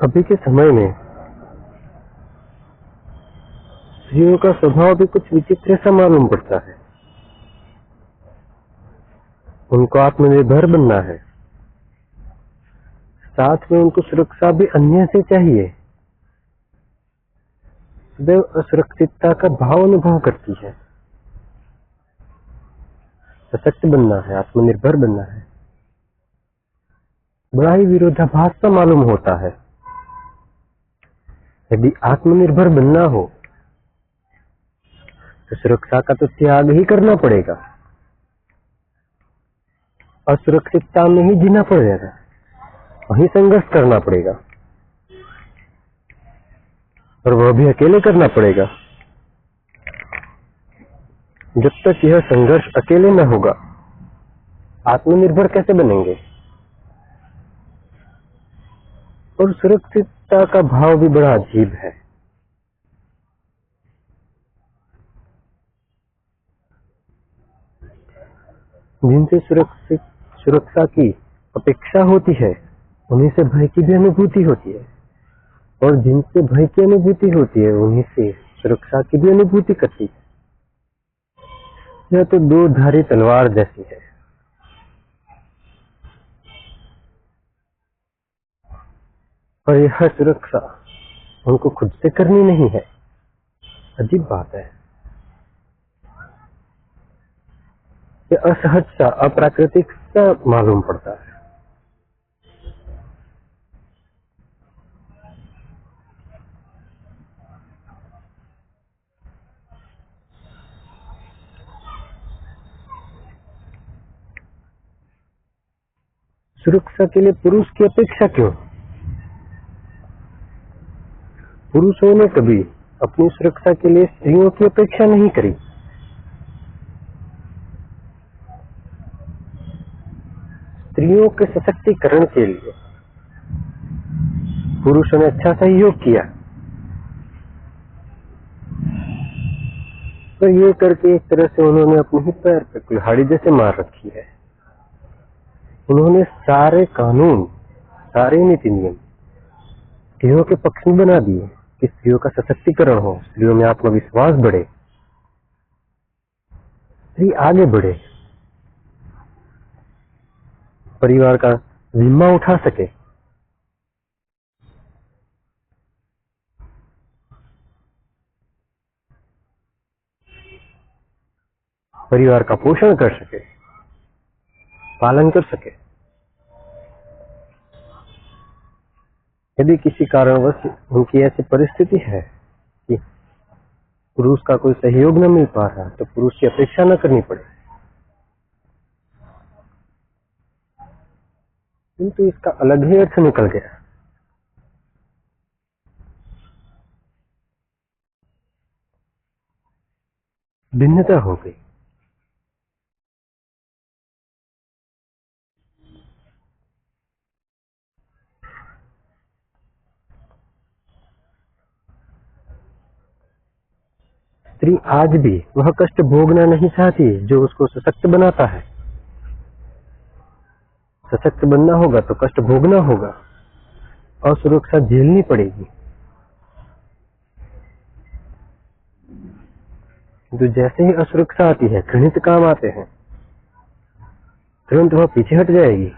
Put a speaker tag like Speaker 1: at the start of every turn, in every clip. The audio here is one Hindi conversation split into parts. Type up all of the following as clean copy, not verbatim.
Speaker 1: अभी के समय में स्त्रियों का स्वभाव भी कुछ विचित्र सा मालूम पड़ता है। उनको आत्मनिर्भर बनना है, साथ में उनको सुरक्षा भी अन्य से चाहिए। सदैव असुरक्षितता का भाव अनुभव करती है। सशक्त बनना है, आत्मनिर्भर बनना है, बड़ा ही विरोधाभास सा मालूम होता है। यदि आत्मनिर्भर बनना हो तो सुरक्षा का तो त्याग ही करना पड़ेगा, असुरक्षितता में ही जीना पड़ेगा, वहीं संघर्ष करना पड़ेगा, और वह भी अकेले करना पड़ेगा। जब तक यह संघर्ष अकेले न होगा, आत्मनिर्भर कैसे बनेंगे? और सुरक्षितता का भाव भी बड़ा अजीब है। जिनसे सुरक्षा की अपेक्षा होती है, उन्हीं से भय की भी अनुभूति होती है, और जिनसे भय की अनुभूति होती है, उन्हीं से सुरक्षा की भी अनुभूति करती है। यह तो दो धारी तलवार जैसी है। और यह सुरक्षा उनको खुद से करनी नहीं है। अजीब बात है। यह असहज सा, अप्राकृतिक सा मालूम पड़ता है। सुरक्षा के लिए पुरुष की अपेक्षा क्यों? पुरुषों ने कभी अपनी सुरक्षा के लिए स्त्रियों की अपेक्षा नहीं करी। स्त्रियों के सशक्तिकरण के लिए पुरुषों ने अच्छा सहयोग किया, तो ये करके एक तरह से उन्होंने अपने ही पैर पे कुल्हाड़ी जैसे मार रखी है। उन्होंने सारे कानून, सारे नीति नियम स्त्रियों के पक्ष में बना दिए कि स्त्रियों का सशक्तिकरण हो, स्त्रियों में आत्मविश्वास बढ़े, स्त्री आगे बढ़े, परिवार का जिम्मा उठा सके, परिवार का पोषण कर सके, पालन कर सके। यदि किसी कारणवश उनकी ऐसी परिस्थिति है कि पुरुष का कोई सहयोग न मिल पा रहा, तो पुरुष की अपेक्षा न करनी पड़े। किंतु इसका अलग ही अर्थ निकल गया। भिन्नता हो गई। स्त्री आज भी वह कष्ट भोगना नहीं चाहती जो उसको सशक्त बनाता है। सशक्त बनना होगा तो कष्ट भोगना होगा, असुरक्षा झेलनी पड़ेगी। तो जैसे ही असुरक्षा आती है, घृणित काम आते हैं, तुरंत वह पीछे हट जाएगी।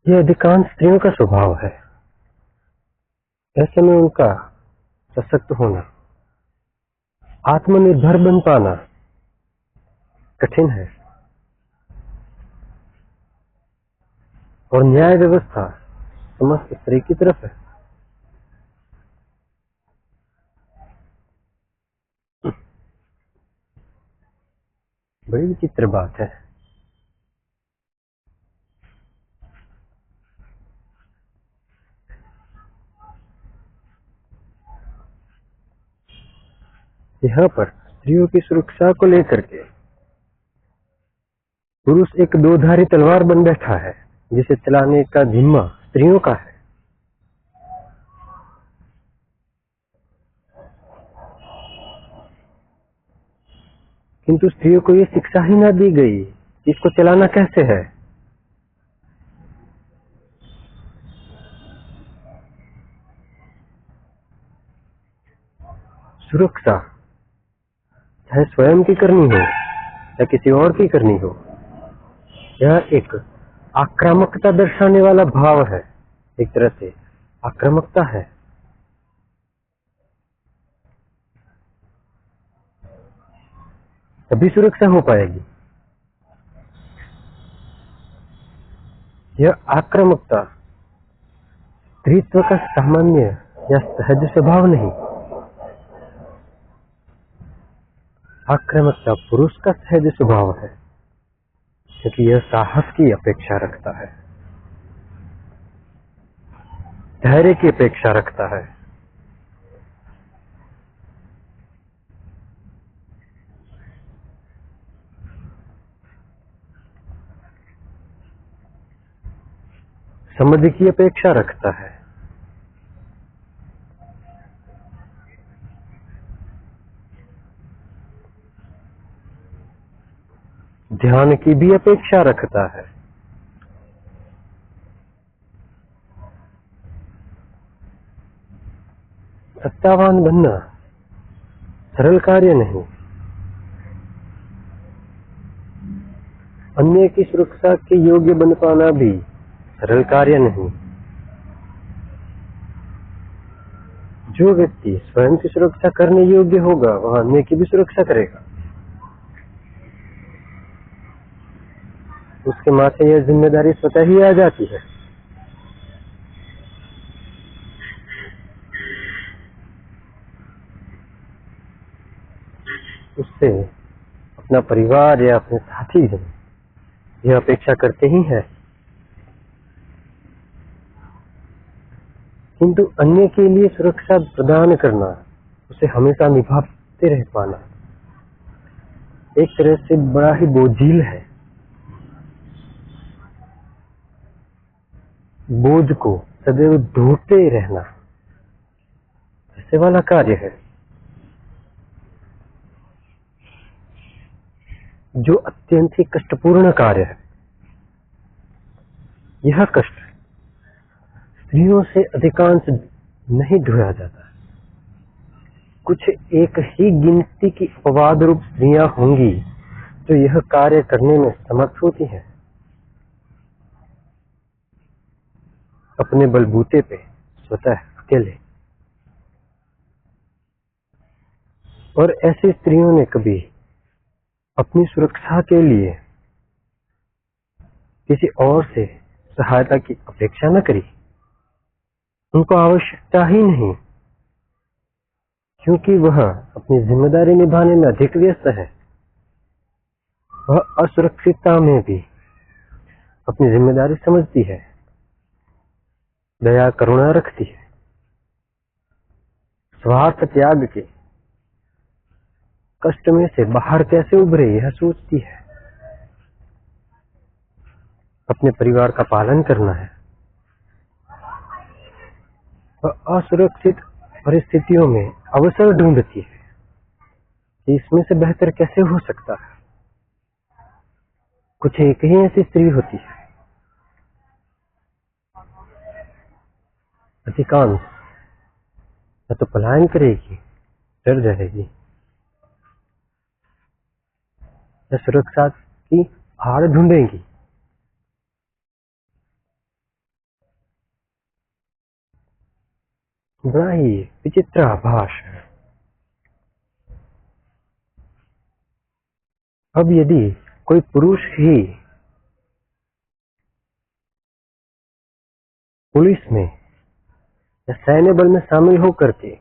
Speaker 1: यह अधिकांश स्त्रियों का स्वभाव है। ऐसे में उनका सशक्त होना, आत्मनिर्भर बन पाना कठिन है। और न्याय व्यवस्था समस्त स्त्री की तरफ है। बड़ी विचित्र बात है। यहाँ पर स्त्रियों की सुरक्षा को लेकर के पुरुष एक दो-धारी तलवार बन बैठा है, जिसे चलाने का जिम्मा स्त्रियों का है। किंतु स्त्रियों को ये शिक्षा ही ना दी गई, इसको चलाना कैसे है। सुरक्षा चाहे स्वयं की करनी हो या किसी और की करनी हो, यह एक आक्रामकता दर्शाने वाला भाव है, एक तरह से आक्रामकता है। तभी सुरक्षा हो पाएगी। यह आक्रामकता स्त्रीत्व का सामान्य या सहज स्वभाव नहीं, आक्रामकता पुरुष का सहज स्वभाव है, क्योंकि यह साहस की अपेक्षा रखता है, धैर्य की अपेक्षा रखता है। समझ की अपेक्षा रखता है। ध्यान की भी अपेक्षा रखता है। सत्तावान बनना सरल कार्य नहीं, अन्य की सुरक्षा के योग्य बन पाना भी सरल कार्य नहीं। जो व्यक्ति स्वयं की सुरक्षा करने योग्य होगा वह अन्य की भी सुरक्षा करेगा। उसके माथे यह जिम्मेदारी स्वतः ही आ जाती है। उससे अपना परिवार या अपने साथी जन यह अपेक्षा करते ही है, किंतु अन्य के लिए सुरक्षा प्रदान करना, उसे हमेशा निभाते रह पाना, एक तरह से बड़ा ही बोझिल है। बोझ को सदैव ढोते रहना ऐसे वाला कार्य है जो अत्यंत ही कष्टपूर्ण कार्य है। यह कष्ट स्त्रियों से अधिकांश नहीं ढोया जाता। कुछ एक ही गिनती की अपवाद रूप स्त्रियां होंगी जो यह कार्य करने में समर्थ होती हैं, अपने बलबूते पे स्वतः अकेले। और ऐसी स्त्रियों ने कभी अपनी सुरक्षा के लिए किसी और से सहायता की अपेक्षा न करी। उनको आवश्यकता ही नहीं, क्योंकि वह अपनी जिम्मेदारी निभाने में अधिक व्यस्त है। वह असुरक्षितता में भी अपनी जिम्मेदारी समझती है, दया करुणा रखती है, स्वार्थ त्याग के कष्ट में से बाहर कैसे उभरे यह सोचती है। अपने परिवार का पालन करना है। वह असुरक्षित परिस्थितियों में अवसर ढूंढती है कि इसमें से बेहतर कैसे हो सकता है। कुछ एक ही ऐसी स्त्री होती है, अधिकांश या तो पलायन करेगी, डर जाएगी, या सुरक्षा की आड़ ढूंढेंगी। बड़ा ही विचित्र आभास है। अब यदि कोई पुरुष ही पुलिस में या सैन्य बल में शामिल होकर के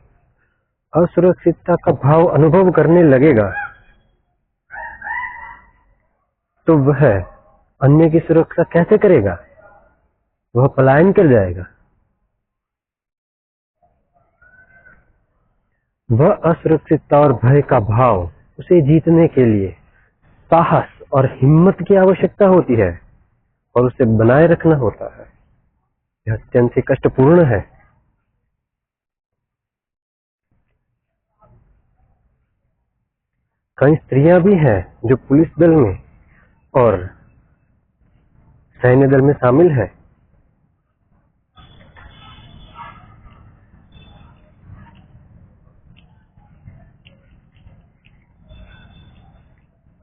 Speaker 1: असुरक्षितता का भाव अनुभव करने लगेगा, तो वह अन्य की सुरक्षा कैसे करेगा? वह पलायन कर जाएगा। वह असुरक्षितता और भय का भाव उसे जीतने के लिए साहस और हिम्मत की आवश्यकता होती है और उसे बनाए रखना होता है। यह अत्यंत ही कष्टपूर्ण है। कई स्त्रियां भी हैं जो पुलिस दल में और सैन्य दल में शामिल है।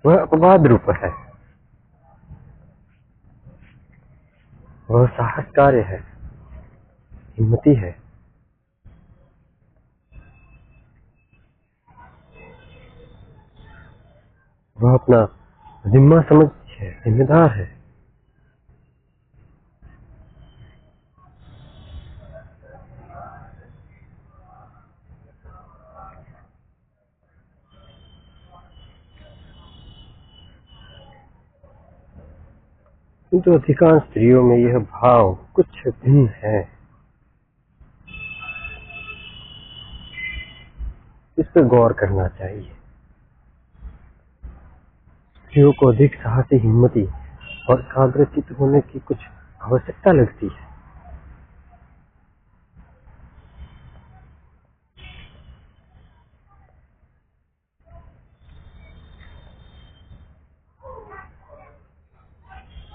Speaker 1: वह अपवाद रूप है, वह साहस कार्य है, हिम्मती है। वह अपना जिम्मा समझ है, जिम्मेदार है। किंतु अधिकांश स्त्रियों में यह भाव कुछ भिन्न है। इस पर गौर करना चाहिए। स्त्रियों को अधिक साहसी, हिम्मती और एकाग्रचित्त होने की कुछ आवश्यकता लगती है।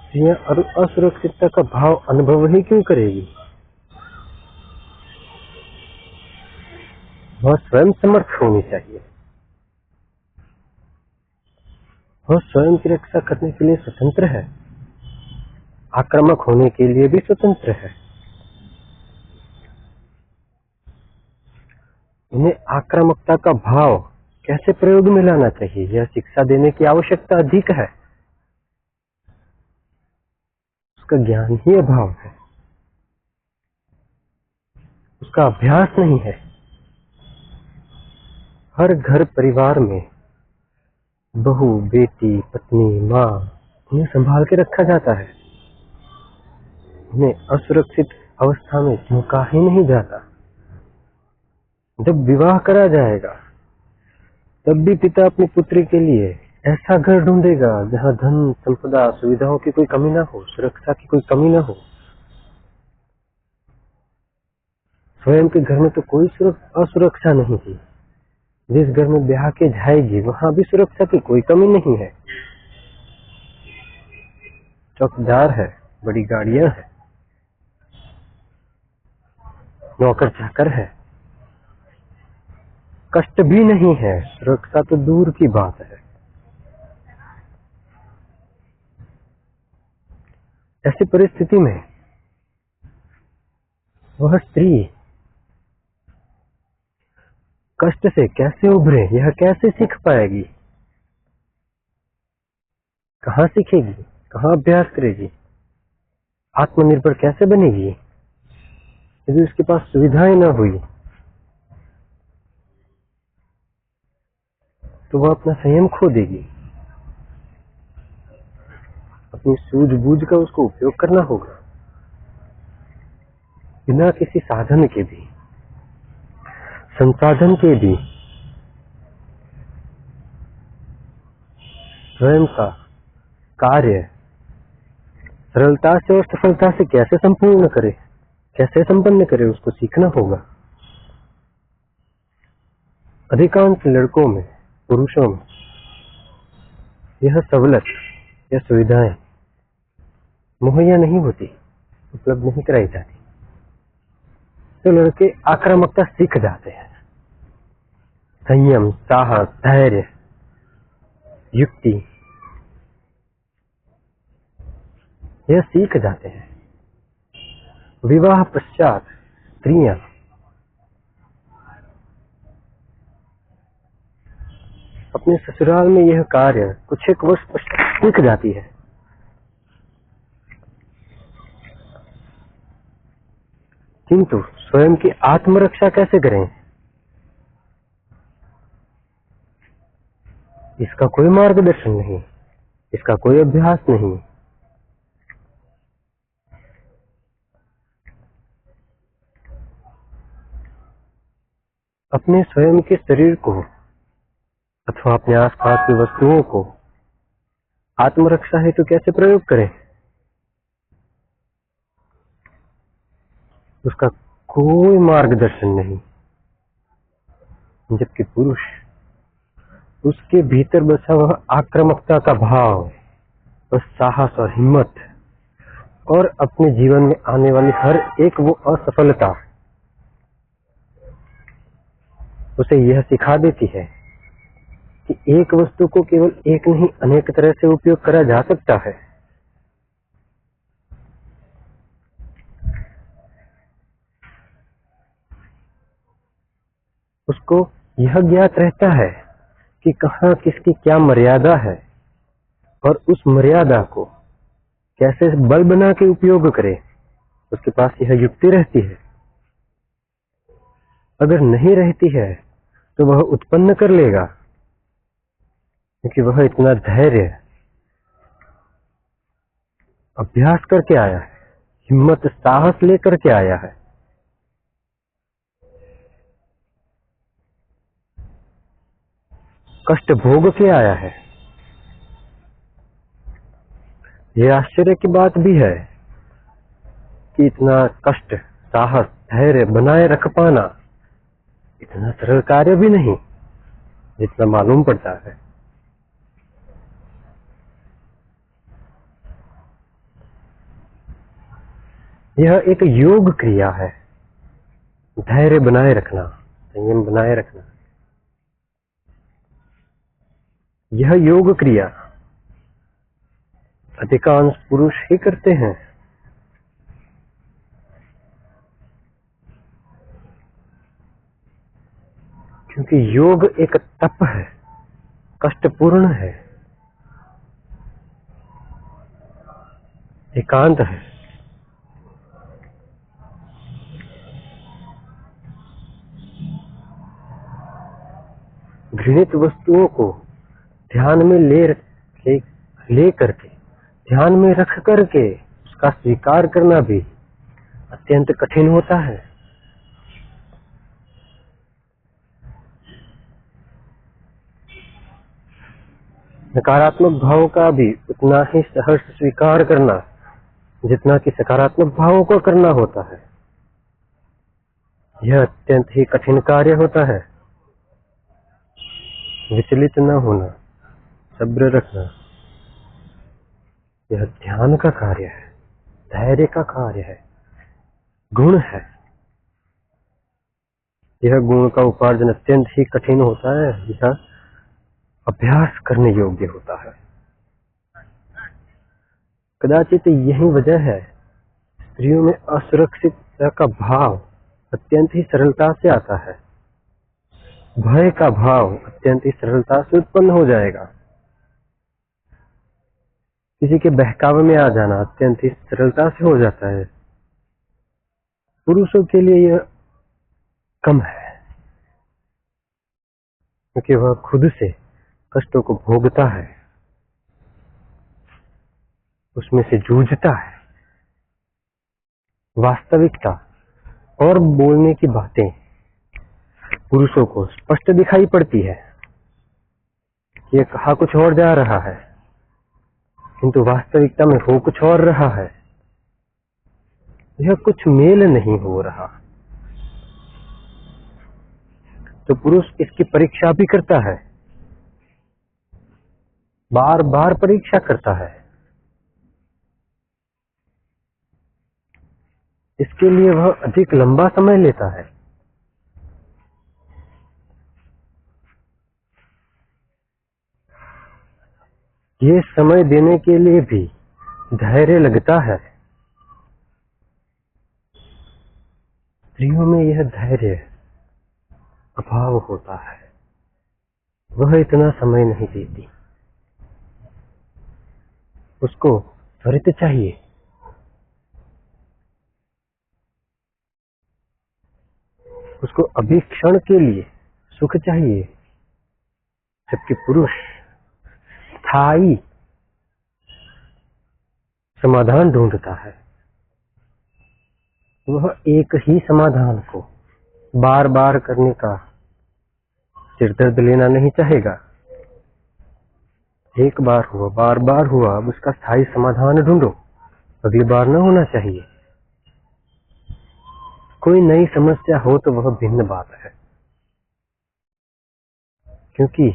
Speaker 1: स्त्रियां असुरक्षितता का भाव अनुभव ही क्यों करेगी? वह स्वयं समर्थ होनी चाहिए। वह स्वयं की रक्षा करने के लिए स्वतंत्र है, आक्रामक होने के लिए भी स्वतंत्र है। उन्हें आक्रामकता का भाव कैसे प्रयोग में लाना चाहिए, यह शिक्षा देने की आवश्यकता अधिक है। उसका ज्ञान ही अभाव है, उसका अभ्यास नहीं है। हर घर परिवार में बहू, बेटी, पत्नी, माँ, उन्हें संभाल के रखा जाता है। उन्हें असुरक्षित अवस्था में झोंका ही नहीं जाता। जब विवाह करा जाएगा तब भी पिता अपनी पुत्री के लिए ऐसा घर ढूंढेगा जहाँ धन, संपदा, सुविधाओं की कोई कमी ना हो, सुरक्षा की कोई कमी ना हो। स्वयं के घर में तो कोई असुरक्षा नहीं थी। जिस घर में ब्याह के जाएगी वहां भी सुरक्षा की कोई कमी नहीं है। चौकीदार है, बड़ी गाड़ियां हैं, नौकर चाकर है, कष्ट भी नहीं है, सुरक्षा तो दूर की बात है। ऐसी परिस्थिति में वह स्त्री कष्ट से कैसे उभरे, यह कैसे सीख पाएगी? कहाँ सीखेगी, कहाँ अभ्यास करेगी, आत्मनिर्भर कैसे बनेगी यदि उसके पास सुविधाएं न हुई? तो वह अपना संयम खो देगी। अपनी सूझबूझ का उसको उपयोग करना होगा, बिना किसी साधन के भी, संसाधन के भी। स्वयं का कार्य सरलता से और सफलता से कैसे संपूर्ण करे, कैसे संपन्न करे, उसको सीखना होगा। अधिकांश लड़कों में, पुरुषों में यह सवलत, यह सुविधाएं मुहैया नहीं होती, उपलब्ध नहीं कराई जाती। तो लड़के आक्रामकता सीख जाते हैं। संयम, साहस, धैर्य, युक्ति, यह सीख जाते हैं। विवाह पश्चात स्त्रियां अपने ससुराल में यह कार्य कुछ एक वर्ष पश्चात सीख जाती है। किंतु स्वयं की आत्मरक्षा कैसे करें, इसका कोई मार्गदर्शन नहीं, इसका कोई अभ्यास नहीं। अपने स्वयं के शरीर को अथवा अपने आसपास की वस्तुओं को आत्मरक्षा हेतु कैसे प्रयोग करें, उसका कोई मार्गदर्शन नहीं। जबकि पुरुष उसके भीतर बसा वह आक्रामकता का भाव, वह साहस और हिम्मत, और अपने जीवन में आने वाली हर एक वो असफलता उसे यह सिखा देती है कि एक वस्तु को केवल एक नहीं अनेक तरह से उपयोग करा जा सकता है। उसको यह ज्ञात रहता है कि कहाँ किसकी क्या मर्यादा है और उस मर्यादा को कैसे बल बना के उपयोग करे, उसके पास यह युक्ति रहती है। अगर नहीं रहती है तो वह उत्पन्न कर लेगा, क्योंकि वह इतना धैर्य अभ्यास करके आया है, हिम्मत साहस लेकर के आया है। कष्ट भोग के आया है। यह आश्चर्य की बात भी है कि इतना कष्ट, साहस, धैर्य बनाए रख पाना इतना सरल कार्य भी नहीं जितना मालूम पड़ता है। यह एक योग क्रिया है, धैर्य बनाए रखना, संयम बनाए रखना। यह योग क्रिया अधिकांश पुरुष ही करते हैं। क्योंकि योग एक तप है, कष्टपूर्ण है, एकांत है। घृणित वस्तुओं को ध्यान में ले करके, ध्यान में रख करके उसका स्वीकार करना भी अत्यंत कठिन होता है। नकारात्मक भावों का भी उतना ही सहर्ष स्वीकार करना जितना कि सकारात्मक भावों को करना होता है। यह अत्यंत ही कठिन कार्य होता है। विचलित न होना, सब्र रखना, यह ध्यान का कार्य है, धैर्य का कार्य है, गुण है। यह गुण का उपार्जन अत्यंत ही कठिन होता है, यह अभ्यास करने योग्य होता है। कदाचित यही वजह है स्त्रियों में असुरक्षितता का भाव अत्यंत ही सरलता से आता है। भय का भाव अत्यंत ही सरलता से उत्पन्न हो जाएगा। किसी के बहकावे में आ जाना अत्यंत ही सरलता से हो जाता है। पुरुषों के लिए यह कम है, क्योंकि वह खुद से कष्टों को भोगता है, उसमें से जूझता है। वास्तविकता और बोलने की बातें पुरुषों को स्पष्ट दिखाई पड़ती है। ये कहा कुछ और जा रहा है, किंतु वास्तविकता में हो कुछ और रहा है। यह कुछ मेल नहीं हो रहा। तो पुरुष इसकी परीक्षा भी करता है, बार बार परीक्षा करता है। इसके लिए वह अधिक लंबा समय लेता है। ये समय देने के लिए भी धैर्य लगता है। स्त्रियों में यह धैर्य अभाव होता है, वह इतना समय नहीं देती। उसको त्वरित चाहिए। उसको अभी क्षण के लिए सुख चाहिए, जबकि पुरुष स्थायी समाधान ढूंढता है। वह एक ही समाधान को बार बार करने का सिरदर्द लेना नहीं चाहेगा। एक बार हुआ, बार बार हुआ, अब उसका स्थायी समाधान ढूंढो, अगली बार न होना चाहिए। कोई नई समस्या हो तो वह भिन्न बात है, क्योंकि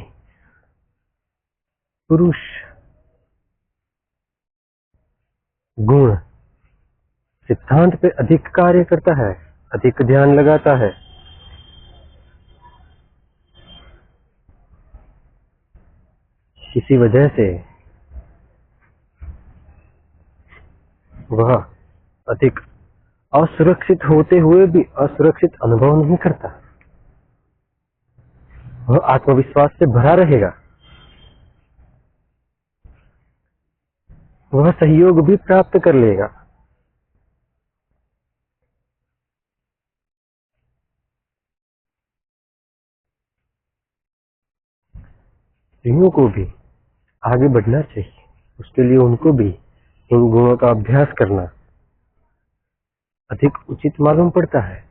Speaker 1: पुरुष गुण सिद्धांत पे अधिक कार्य करता है, अधिक ध्यान लगाता है। किसी वजह से वह अधिक असुरक्षित होते हुए भी असुरक्षित अनुभव नहीं करता। वह आत्मविश्वास से भरा रहेगा। वह सहयोग भी प्राप्त कर लेगा। स्त्रियों को भी आगे बढ़ना चाहिए, उसके लिए उनको भी इन गुणों का अभ्यास करना अधिक उचित मालूम पड़ता है।